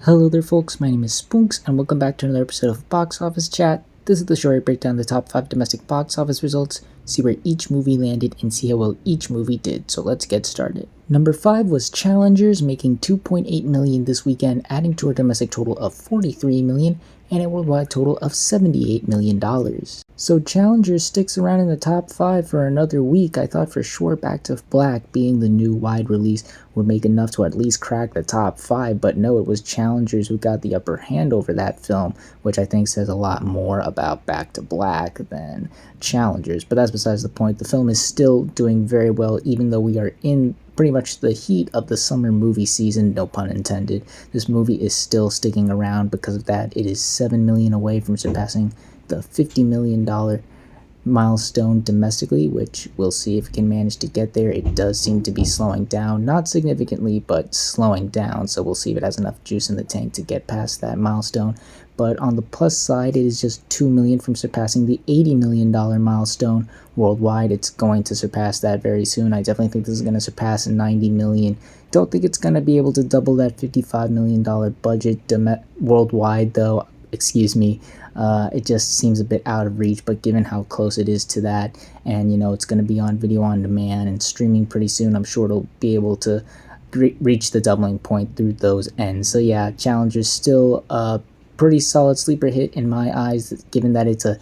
Hello there folks, my name is Spoonks and welcome back to another episode of Box Office Chat. This is the show where I break down the top 5 domestic box office results, see where each movie landed, and see how well each movie did, so let's get started. Number 5 was Challengers, making $2.8 million this weekend, adding to a domestic total of $43 million and a worldwide total of $78 million. So Challengers sticks around in the top 5 for another week. I thought for sure Back to Black, being the new wide release, would make enough to at least crack the top 5, but no, it was Challengers who got the upper hand over that film, which I think says a lot more about Back to Black than Challengers, but that's besides the point. The film is still doing very well, even though we are in pretty much the heat of the summer movie season, no pun intended. This movie is still sticking around. Because of that, it is $7 million away from surpassing the $50 million milestone domestically, which we'll see if it can manage to get there. It does seem to be slowing down, not significantly, but slowing down, so we'll see if it has enough juice in the tank to get past that milestone. But on the plus side, it is just $2 million from surpassing the $80 million milestone worldwide. It's going to surpass that very soon. I definitely think this is going to surpass $90 million. Don't think it's going to be able to double that $55 million budget worldwide, though. Excuse me. It just seems a bit out of reach, but given how close it is to that, and it's going to be on video on demand and streaming pretty soon, I'm sure it'll be able to reach the doubling point through those ends. So yeah, Challengers still a pretty solid sleeper hit in my eyes, given that it's a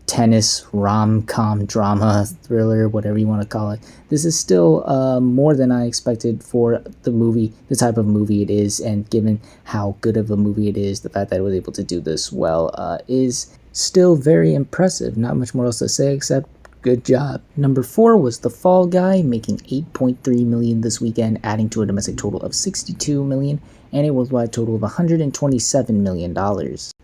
tennis rom-com drama thriller, whatever you want to call it. This is still more than I expected for the type of movie it is, and given how good of a movie it is, the fact that it was able to do this well is still very impressive. Not much more else to say except good job. Number 4 was The Fall Guy, making $8.3 million this weekend, adding to a domestic total of $62 million and a worldwide total of $127 million.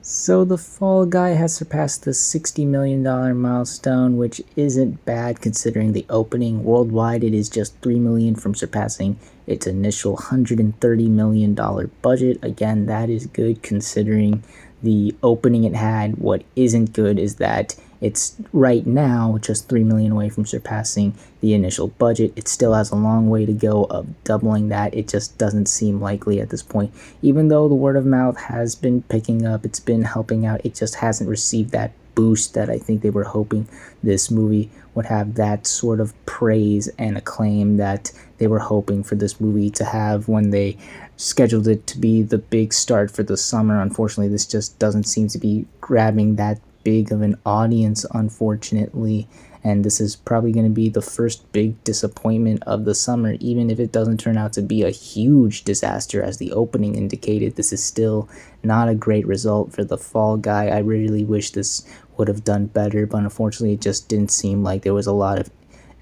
So The Fall Guy has surpassed the $60 million milestone, which isn't bad considering the opening. Worldwide, it is just $3 million from surpassing its initial $130 million budget. Again, that is good considering the opening it had. What isn't good is that it's right now just $3 million away from surpassing the initial budget. It still has a long way to go of doubling that. It just doesn't seem likely at this point. Even though the word of mouth has been picking up, it's been helping out, it just hasn't received that boost that I think they were hoping this movie would have, that sort of praise and acclaim that they were hoping for this movie to have when they scheduled it to be the big start for the summer. Unfortunately, this just doesn't seem to be grabbing that big of an audience, unfortunately, and this is probably going to be the first big disappointment of the summer. Even if it doesn't turn out to be a huge disaster as the opening indicated, this is still not a great result for The Fall Guy. I really wish this would have done better, but unfortunately it just didn't seem like there was a lot of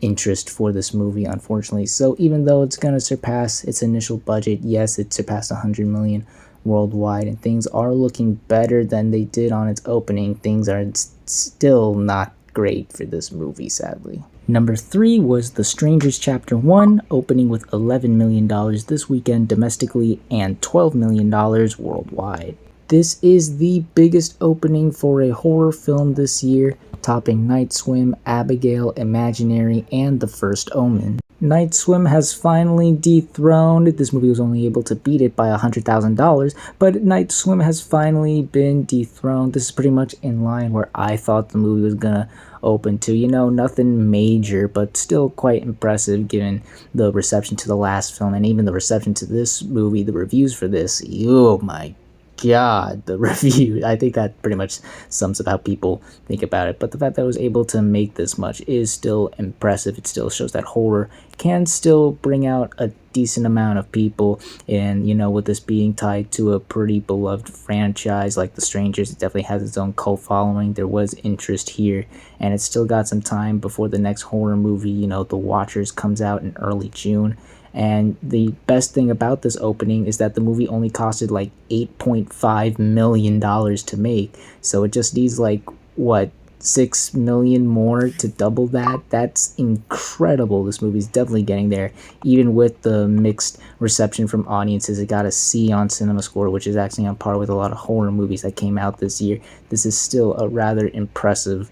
interest for this movie, unfortunately. So even though it's going to surpass its initial budget, yes, it surpassed $100 million worldwide, and things are looking better than they did on its opening, things are still not great for this movie, sadly. Number 3 was The Strangers Chapter 1, opening with $11 million this weekend domestically and $12 million worldwide. This is the biggest opening for a horror film this year, topping Night Swim, Abigail, Imaginary, and The First Omen. Night Swim has finally dethroned. This movie was only able to beat it by $100,000, but Night Swim has finally been dethroned. This is pretty much in line where I thought the movie was gonna open to. Nothing major, but still quite impressive given the reception to the last film, and even the reception to this movie, the reviews for this. Oh my God, the review. I think that pretty much sums up how people think about it. But the fact that I was able to make this much is still impressive. It still shows that horror can still bring out a decent amount of people. And, with this being tied to a pretty beloved franchise like The Strangers, it definitely has its own cult following. There was interest here, and it's still got some time before the next horror movie, The Watchers, comes out in early June. And the best thing about this opening is that the movie only costed like $8.5 million to make. So it just needs $6 million more to double that. That's incredible. This movie's definitely getting there. Even with the mixed reception from audiences, it got a C on CinemaScore, which is actually on par with a lot of horror movies that came out this year. This is still a rather impressive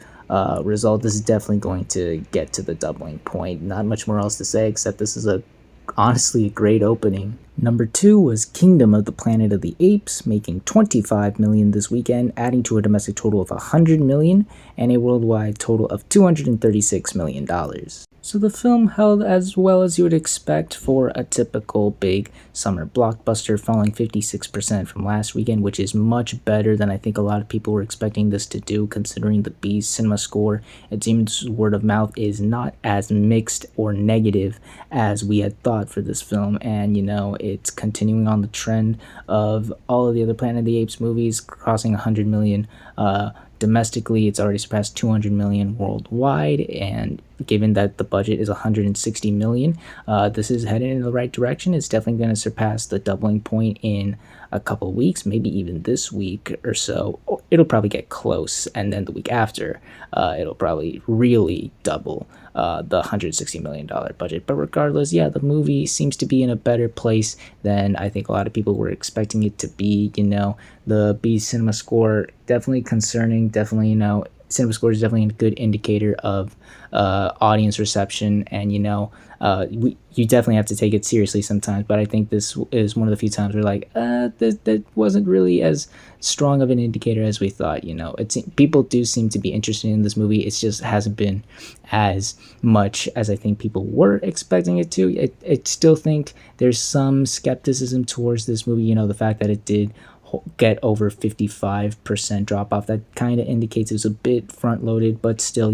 result. This is definitely going to get to the doubling point. Not much more else to say except this is a honestly a great opening. Number 2 was Kingdom of the Planet of the Apes, making 25 million this weekend, adding to a domestic total of 100 million and a worldwide total of 236 million dollars. So the film held as well as you would expect for a typical big summer blockbuster, falling 56% from last weekend, which is much better than I think a lot of people were expecting this to do, considering the Bee's cinema score. It seems word of mouth is not as mixed or negative as we had thought for this film, and it's continuing on the trend of all of the other Planet of the Apes movies, crossing 100 million domestically. It's already surpassed 200 million worldwide, and given that the budget is 160 million, this is headed in the right direction. It's definitely going to surpass the doubling point in a couple weeks, maybe even this week or so. It'll probably get close, and then the week after, it'll probably really double the $160 million budget. But regardless, yeah, the movie seems to be in a better place than I think a lot of people were expecting it to be. The B cinema score, definitely concerning, definitely, cinema score is definitely a good indicator of audience reception, and you definitely have to take it seriously sometimes. But I think this is one of the few times where that wasn't really as strong of an indicator as we thought. People do seem to be interested in this movie. It just hasn't been as much as I think people were expecting it to. I still think there's some skepticism towards this movie. The fact that it did get over 55% drop off, that kind of indicates it was a bit front loaded, but still,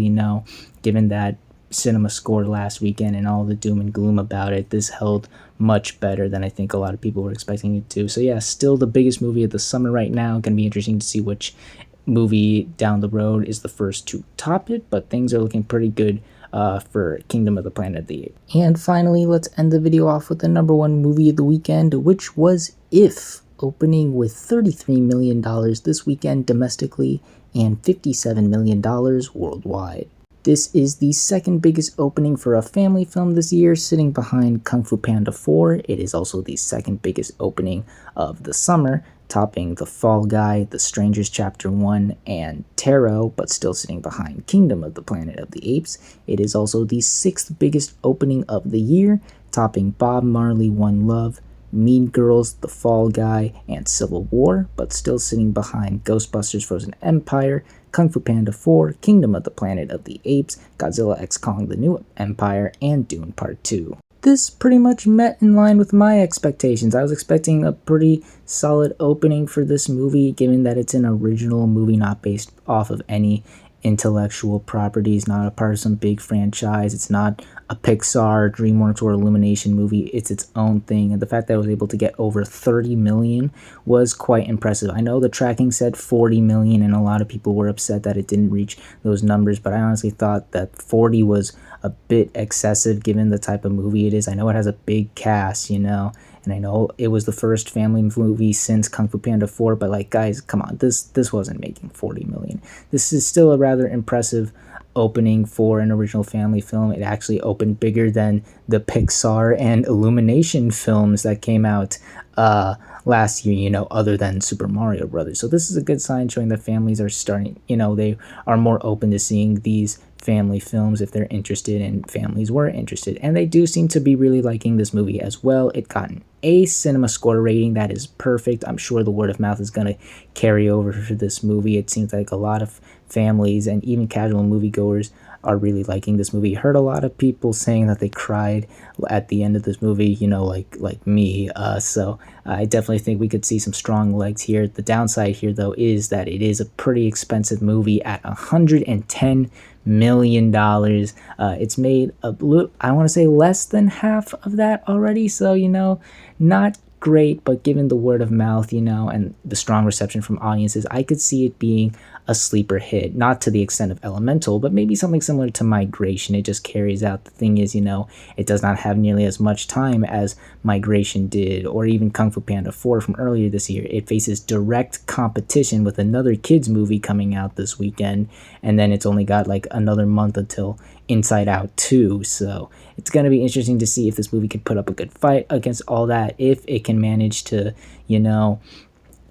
given that cinema score last weekend and all the doom and gloom about it, this held much better than I think a lot of people were expecting it to. So yeah, still the biggest movie of the summer right now. Gonna be interesting to see which movie down the road is the first to top it, but things are looking pretty good for Kingdom of the Planet of the Apes. And finally, let's end the video off with the number 1 movie of the weekend, which was If, opening with $33 million this weekend domestically and $57 million worldwide. This is the second biggest opening for a family film this year, sitting behind Kung Fu Panda 4. It is also the second biggest opening of the summer, topping The Fall Guy, The Strangers Chapter 1, and Taro, but still sitting behind Kingdom of the Planet of the Apes. It is also the 6th biggest opening of the year, topping Bob Marley One Love, Mean Girls, The Fall Guy, and Civil War, but still sitting behind Ghostbusters Frozen Empire, Kung Fu Panda 4, Kingdom of the Planet of the Apes, Godzilla x Kong the New Empire, and Dune Part 2. This pretty much met in line with my expectations. I was expecting a pretty solid opening for this movie, given that it's an original movie not based off of any intellectual properties, not a part of some big franchise. It's not a Pixar, DreamWorks, or Illumination movie. It's its own thing, and the fact that it was able to get over 30 million was quite impressive. I know the tracking said 40 million, and a lot of people were upset that it didn't reach those numbers, but I honestly thought that 40 was a bit excessive given the type of movie it is. I know it has a big cast, and I know it was the first family movie since Kung Fu Panda 4, but guys, come on, this wasn't making 40 million. This is still a rather impressive opening for an original family film. It actually opened bigger than the Pixar and Illumination films that came out last year, other than Super Mario Brothers. So this is a good sign, showing that families are starting, they are more open to seeing these family films if they're interested, and families were interested, and they do seem to be really liking this movie as well. It got an A cinema score rating. That is perfect. I'm sure the word of mouth is going to carry over for this movie. It seems like a lot of families and even casual moviegoers are really liking this movie. Heard a lot of people saying that they cried at the end of this movie, like me. So I definitely think we could see some strong legs here. The downside here, though, is that it is a pretty expensive movie at $110 million. It's made a little, I want to say, less than half of that already. So, not great, but given the word of mouth, and the strong reception from audiences, I could see it being a sleeper hit, not to the extent of Elemental, but maybe something similar to Migration. It just carries out. The thing is, it does not have nearly as much time as Migration did, or even Kung Fu Panda 4 from earlier this year. It faces direct competition with another kids movie coming out this weekend, and then it's only got another month until Inside Out 2, so it's going to be interesting to see if this movie can put up a good fight against all that, if it can manage to,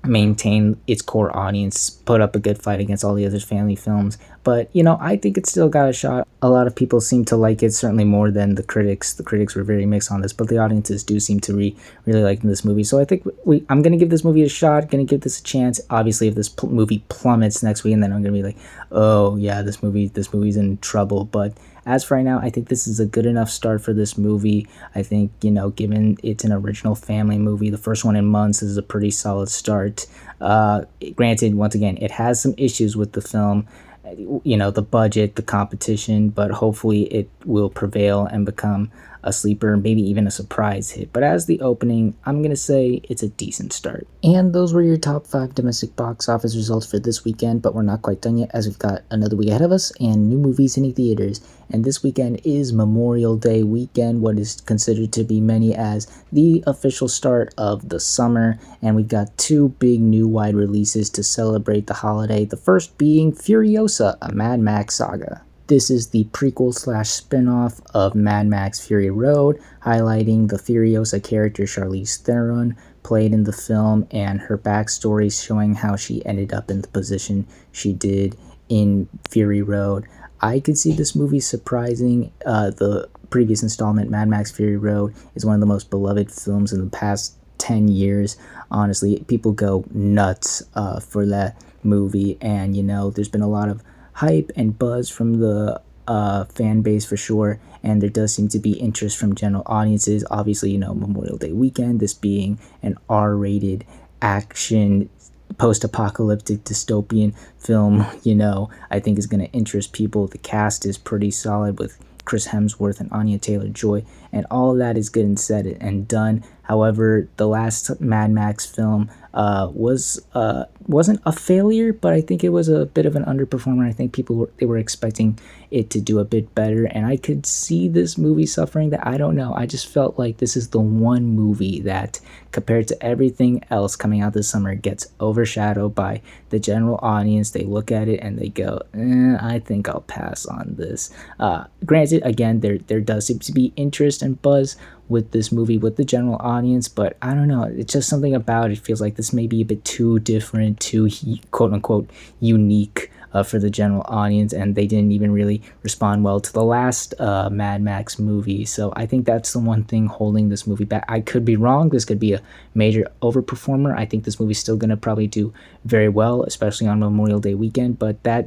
maintain its core audience, put up a good fight against all the other family films. But I think it's still got a shot. A lot of people seem to like it, certainly more than the critics. The critics were very mixed on this, but the audiences do seem to really like this movie. So I think I'm gonna give this movie a shot. Gonna give this a chance. Obviously, if this movie plummets next week, and then I'm gonna be like, oh yeah, this movie's in trouble. But as for right now, I think this is a good enough start for this movie. I think, given it's an original family movie, the first one in months is a pretty solid start. Granted, once again, it has some issues with the film, the budget, the competition, but hopefully it will prevail and become a sleeper, maybe even a surprise hit. But as the opening, I'm going to say it's a decent start. And those were your top 5 domestic box office results for this weekend, but we're not quite done yet as we've got another week ahead of us and new movies hitting theaters. And this weekend is Memorial Day weekend, what is considered to be many as the official start of the summer. And we've got 2 big new wide releases to celebrate the holiday. The first being Furiosa, a Mad Max saga. This is the prequel / spin-off of Mad Max Fury Road, highlighting the Furiosa character Charlize Theron, played in the film, and her backstory showing how she ended up in the position she did in Fury Road. I could see this movie surprising. The previous installment, Mad Max Fury Road, is one of the most beloved films in the past 10 years. Honestly, people go nuts for that movie, and there's been a lot of hype and buzz from the fan base for sure, and there does seem to be interest from general audiences. Obviously, Memorial Day weekend, this being an R-rated action post-apocalyptic dystopian film, I think is going to interest people. The cast is pretty solid with Chris Hemsworth and Anya Taylor-Joy, and all of that is good and said and done. However, the last Mad Max film wasn't a failure, but I think it was a bit of an underperformer. I think people were expecting it to do a bit better, and I could see this movie suffering that. I don't know. I just felt like this is the one movie that, compared to everything else coming out this summer, gets overshadowed by the general audience. They look at it and they go, I think I'll pass on this. Granted, again, there does seem to be interest and buzz with this movie with the general audience, but I don't know, it's just something about it feels like this may be a bit too different, too quote-unquote unique for the general audience, and they didn't even really respond well to the last Mad Max movie. So I think that's the one thing holding this movie back. I could be wrong. This could be a major overperformer. I think this movie's still going to probably do very well, especially on Memorial Day weekend, but that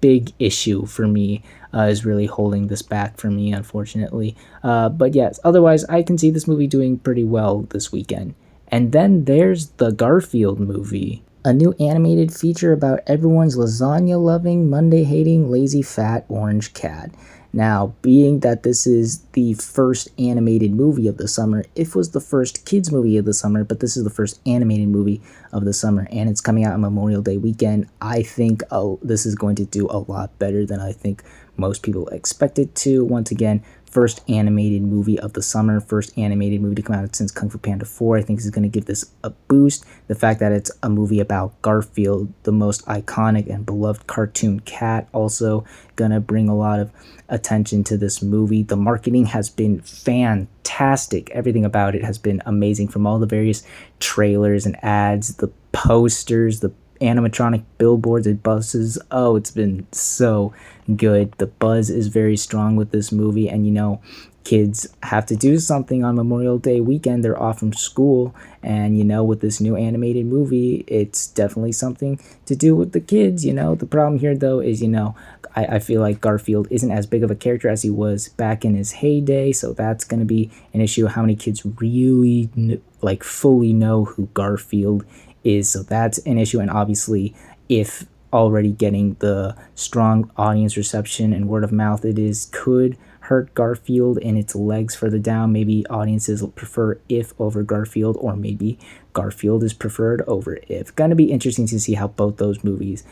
big issue for me is really holding this back for me, unfortunately. But yes, otherwise, I can see this movie doing pretty well this weekend. And then there's the Garfield movie, a new animated feature about everyone's lasagna-loving, Monday-hating, lazy, fat orange cat. Now, being that this is the first animated movie of the summer, it was the first kids movie of the summer, but this is the first animated movie of the summer, and it's coming out on Memorial Day weekend. I think this is going to do a lot better than I think most people expect it to. Once again, first animated movie of the summer, first animated movie to come out since Kung Fu Panda 4. I think this is going to give this a boost. The fact that it's a movie about Garfield, the most iconic and beloved cartoon cat, also going to bring a lot of attention to this movie. The marketing has been fantastic. Everything about it has been amazing, from all the various trailers and ads, the posters, the animatronic billboards and buses. Oh, it's been so good. The buzz is very strong with this movie, and kids have to do something on Memorial Day weekend. They're off from school, and with this new animated movie, it's definitely something to do with the kids. The problem here though is I feel like Garfield isn't as big of a character as he was back in his heyday, so that's going to be an issue. How many kids really fully know who Garfield is? So that's an issue. And obviously, if already getting the strong audience reception and word of mouth it is could hurt Garfield in its legs further down. Maybe audiences prefer If over Garfield, or maybe Garfield is preferred over If. Gonna be interesting to see how both those movies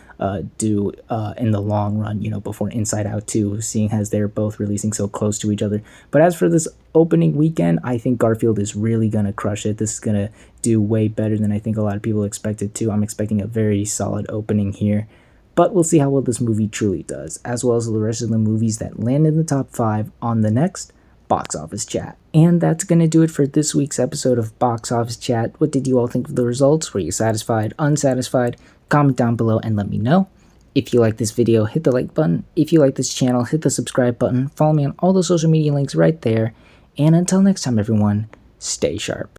do in the long run, before Inside Out 2, seeing as they're both releasing so close to each other. But as for this opening weekend, I think Garfield is really gonna crush it. This is gonna do way better than I think a lot of people expected to. I'm expecting a very solid opening here. But we'll see how well this movie truly does, as well as the rest of the movies that land in the top 5 on the next Box Office Chat. And that's going to do it for this week's episode of Box Office Chat. What did you all think of the results? Were you satisfied, unsatisfied? Comment down below and let me know. If you like this video, hit the like button. If you like this channel, hit the subscribe button. Follow me on all the social media links right there. And until next time, everyone, stay sharp.